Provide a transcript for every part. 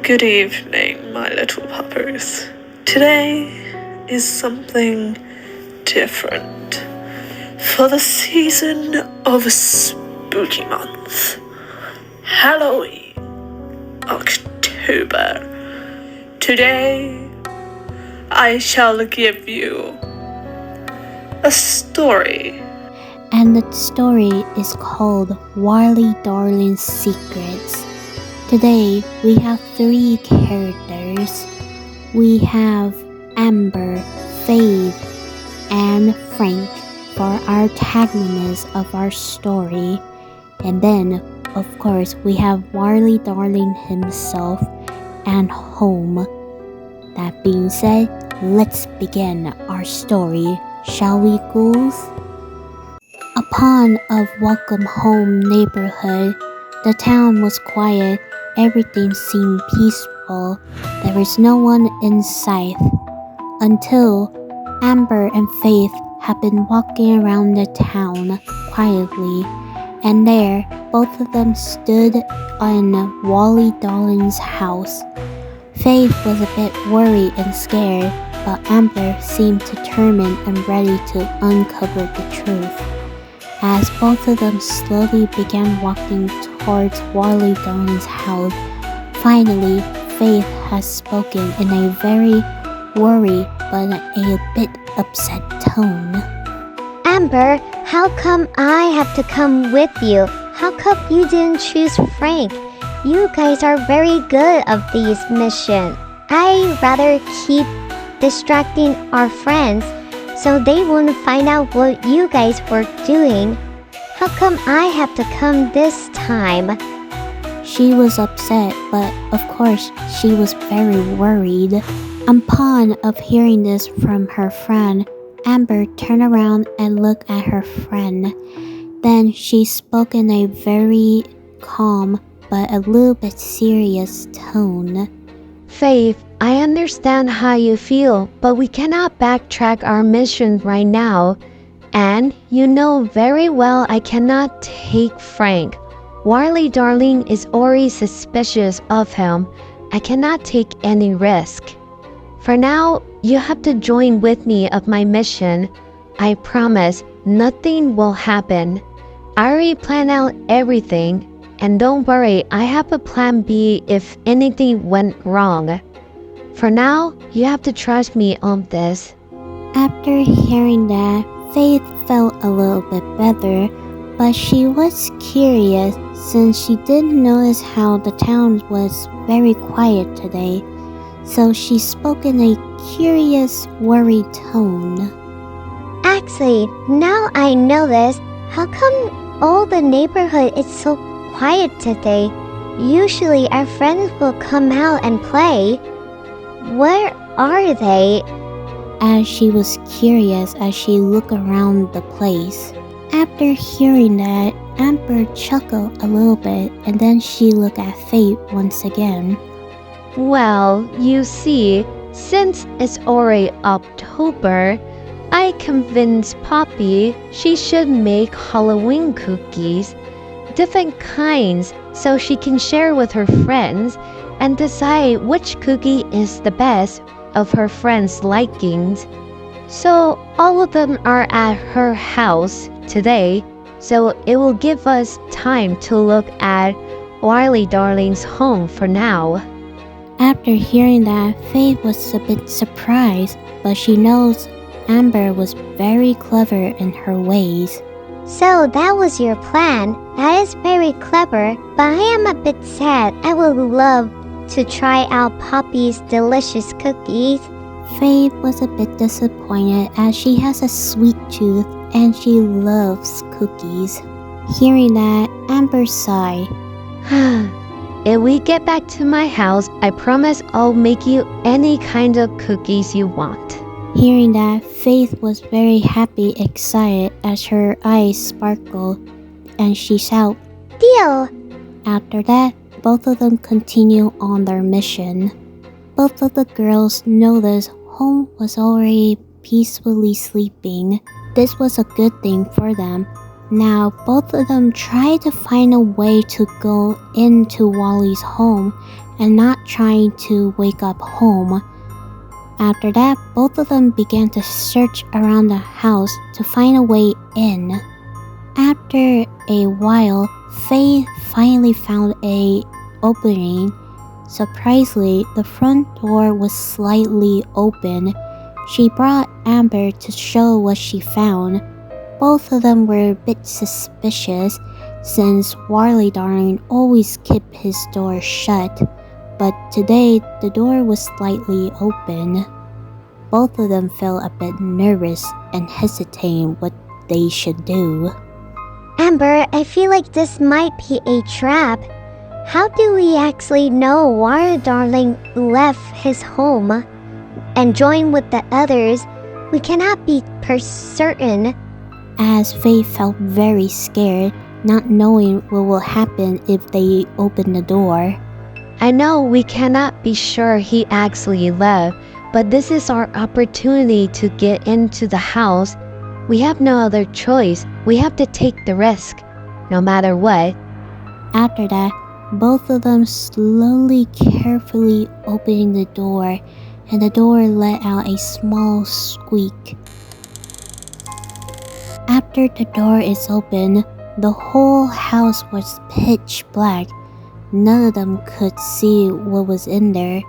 Good evening, my little puppers. Today is something different. For the season of spooky month, Halloween, October, today I shall give you a story. And the story is called Wally Darlin's Secrets. Today we have three characters. We have Amber, Faith, and Frank for our antagonists of our story. And then, of course, we have Wally Darling himself and Home. That being said, let's begin our story, shall we, ghouls? Upon a welcome home neighborhood, the town was quiet. Everything seemed peaceful. There was no one in sight. Until Amber and Faith had been walking around the town quietly, and there both of them stood in Wally Darling's house. Faith was a bit worried and scared, but Amber seemed determined and ready to uncover the truth. As both of them slowly began walking towards Wally Darling's house, finally Faith has spoken in a very worried but a bit upset tone. Amber, how come I have to come with you? How come you didn't choose Frank? You guys are very good of these missions. I'd rather keep distracting our friends so they wouldn't find out what you guys were doing. How come I have to come this time? She was upset, but of course she was very worried. Upon of hearing this from her friend, Amber turned around and looked at her friend. Then she spoke in a very calm but a little bit serious tone. Faith, I understand how you feel, but we cannot backtrack our mission right now. And you know very well I cannot take Frank. Wally Darling is already suspicious of him. I cannot take any risk. For now, you have to join with me of my mission. I promise nothing will happen. I already planned out everything. And don't worry, I have a plan B if anything went wrong. For now, you have to trust me on this. After hearing that, Faith felt a little bit better, but she was curious since she didn't notice how the town was very quiet today. So she spoke in a curious, worried tone. Actually, now I notice, how come all the neighborhood is so quiet today? Usually our friends will come out and play. Where are they? As she was curious as she looked around the place. After hearing that, Amber chuckled a little bit and then she looked at Faith once again. Well, you see, since it's already October, I convinced Poppy she should make Halloween cookies, different kinds, so she can share with her friends and decide which cookie is the best of her friends' likings. So all of them are at her house today, so it will give us time to look at Wally Darling's home for now. After hearing that, Faith was a bit surprised, but she knows Amber was very clever in her ways. So that was your plan. That is very clever, but I am a bit sad. I would love to try out Poppy's delicious cookies. Faith was a bit disappointed as she has a sweet tooth and she loves cookies. Hearing that, Amber sighed. If we get back to my house, I promise I'll make you any kind of cookies you want. Hearing that, Faith was very happy, excited as her eyes sparkled, and she shouted, Deal! After that, both of them continue on their mission. Both of the girls noticed Home was already peacefully sleeping. This was a good thing for them. Now, both of them tried to find a way to go into Wally's home and not trying to wake up home. After that, both of them began to search around the house to find a way in. After a while, Faye finally found a opening. Surprisingly, the front door was slightly open. She brought Amber to show what she found. Both of them were a bit suspicious since Wally Darling always kept his door shut, but today the door was slightly open. Both of them felt a bit nervous and hesitating what they should do. Amber, I feel like this might be a trap. How do we actually know Wally Darling left his home and joined with the others? We cannot be certain. As Faye felt very scared, not knowing what will happen if they open the door. I know we cannot be sure he actually left, but this is our opportunity to get into the house. We have no other choice. We have to take the risk, no matter what. After that, both of them slowly, carefully opening the door, and the door let out a small squeak. After the door is open, the whole house was pitch black. None of them could see what was in there.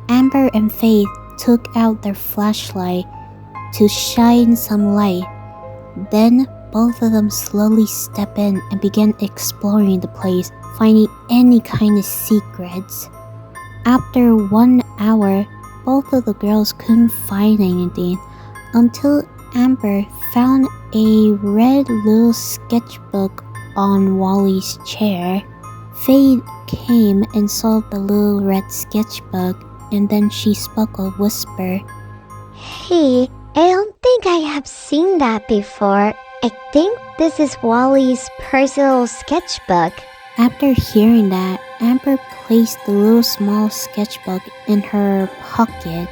Amber and Faith took out their flashlight to shine some light. Then both of them slowly stepped in and began exploring the place, finding any kind of secrets. After 1 hour, both of the girls couldn't find anything until Amber found a red little sketchbook on Wally's chair. Faye came and saw the little red sketchbook, and then she spoke a whisper. Hey, I don't think I have seen that before. I think this is Wally's personal sketchbook. After hearing that, Amber placed the little small sketchbook in her pocket.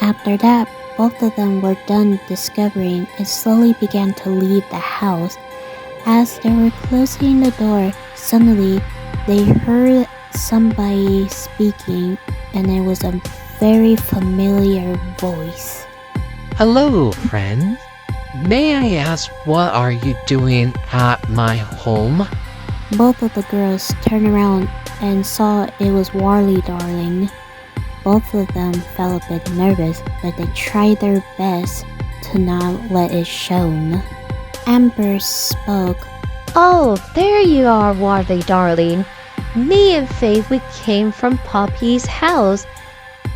After that, both of them were done discovering and slowly began to leave the house. As they were closing the door, suddenly they heard somebody speaking, and it was a very familiar voice. Hello, friend. May I ask what are you doing at my home? Both of the girls turned around and saw it was Wally Darling. Both of them felt a bit nervous, but they tried their best to not let it shown. Amber spoke. Oh, there you are, Wally Darling. Me and Faith, we came from Poppy's house.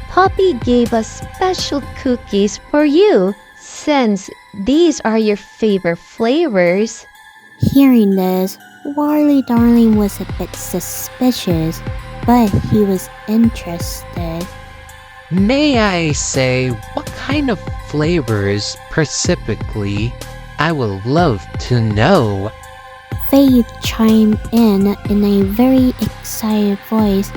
Poppy gave us special cookies for you, since these are your favorite flavors. Hearing this, Wally Darling was a bit suspicious, but he was interested. May I say what kind of flavors specifically? I would love to know. Faith chimed in a very excited voice.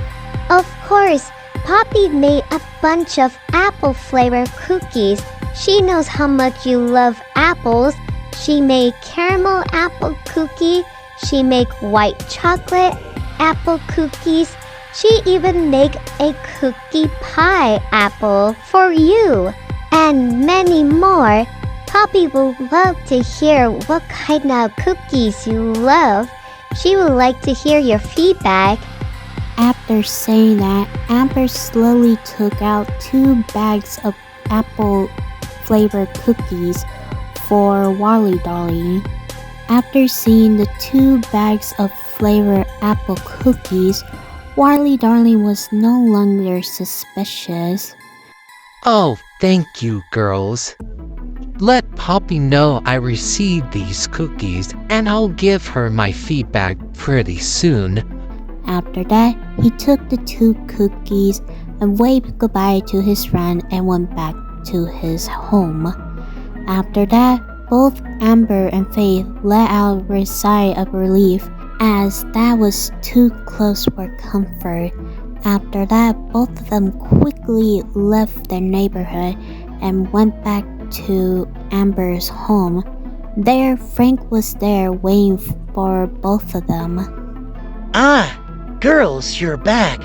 Of course, Poppy made a bunch of apple flavored cookies. She knows how much you love apples. She made caramel apple cookie. She made white chocolate apple cookies. She even made a cookie pie apple for you. And many more. Poppy will love to hear what kind of cookies you love. She would like to hear your feedback. After saying that, Amber slowly took out 2 bags of apple flavored cookies for Wally Darling. After seeing the 2 bags of flavored apple cookies, Wally Darling was no longer suspicious. Oh, thank you, girls. Let Poppy know I received these cookies, and I'll give her my feedback pretty soon. After that, he took the 2 cookies and waved goodbye to his friend and went back to his home. After that, both Amber and Faith let out a sigh of relief, as that was too close for comfort. After that, both of them quickly left their neighborhood and went back to Amber's home. There, Frank was there waiting for both of them. Ah, girls, you're back.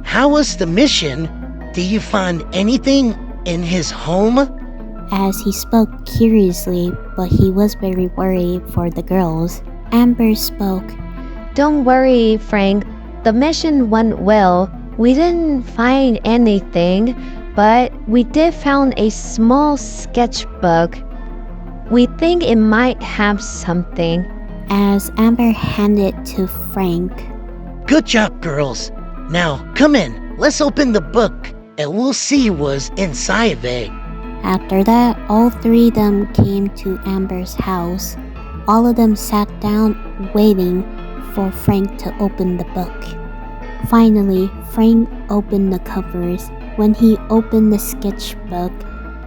How was the mission? Did you find anything in his home? As he spoke curiously, but he was very worried for the girls, Amber spoke. Don't worry, Frank. The mission went well. We didn't find anything, but we did find a small sketchbook. We think it might have something. As Amber handed to Frank. Good job, girls. Now, come in. Let's open the book, and we'll see what's inside of it. After that, all three of them came to Amber's house. All of them sat down waiting for Frank to open the book. Finally, Frank opened the covers. When he opened the sketchbook,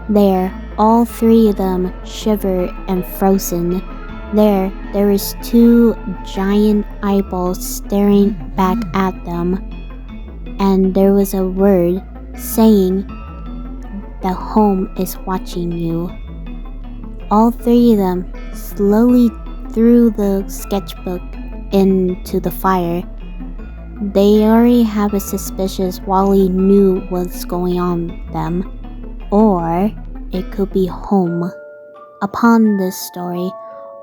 there, all three of them shivered and frozen. There was two giant eyeballs staring back at them, and there was a word saying, "The home is watching you." All three of them slowly threw the sketchbook into the fire. They already have a suspicious Wally knew what's going on with them, or it could be home. Upon this story,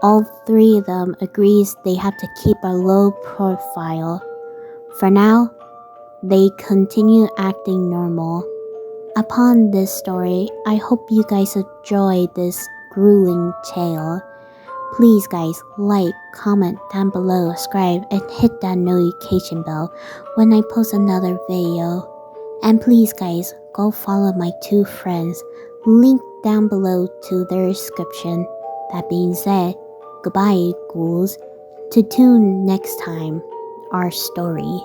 all three of them agrees they have to keep a low profile. For now, they continue acting normal. Upon this story, I hope you guys enjoyed this grueling tale. Please guys, like, comment down below, subscribe, and hit that notification bell when I post another video. And please guys, go follow my two friends, link down below to their description. That being said, goodbye ghouls, to tune next time, our story.